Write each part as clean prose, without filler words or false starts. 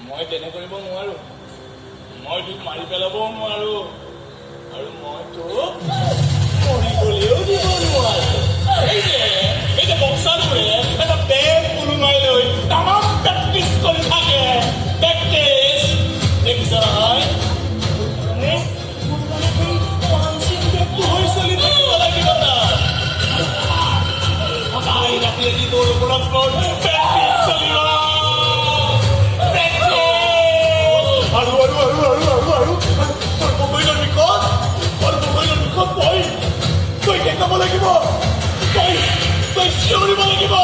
মই তেনে কৰিব নোৱাৰো মই তোক মাৰি পেলাবও নোৱাৰো আৰু মই তোক মৰিবলৈও দিব নোৱাৰো এই যে বক্সাৰবোৰে এটা বেগ ওলোমাই লৈ তামাম প্ৰেক্টিচ কৰি থাকে প্ৰেক্টিচ দেখিছ নহয় চলি থাকিব লাগিব সদায় ৰাতি তোৰ ওপৰত প্ৰেক্টিচ চলিব আৰু মোবাইলৰ বিষত তই দেখাব লাগিব তই চিঞৰিব লাগিব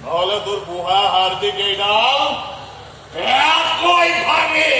নহলে তোৰ বুঢ়া হাৰ্দিক এইডাল ভাঙে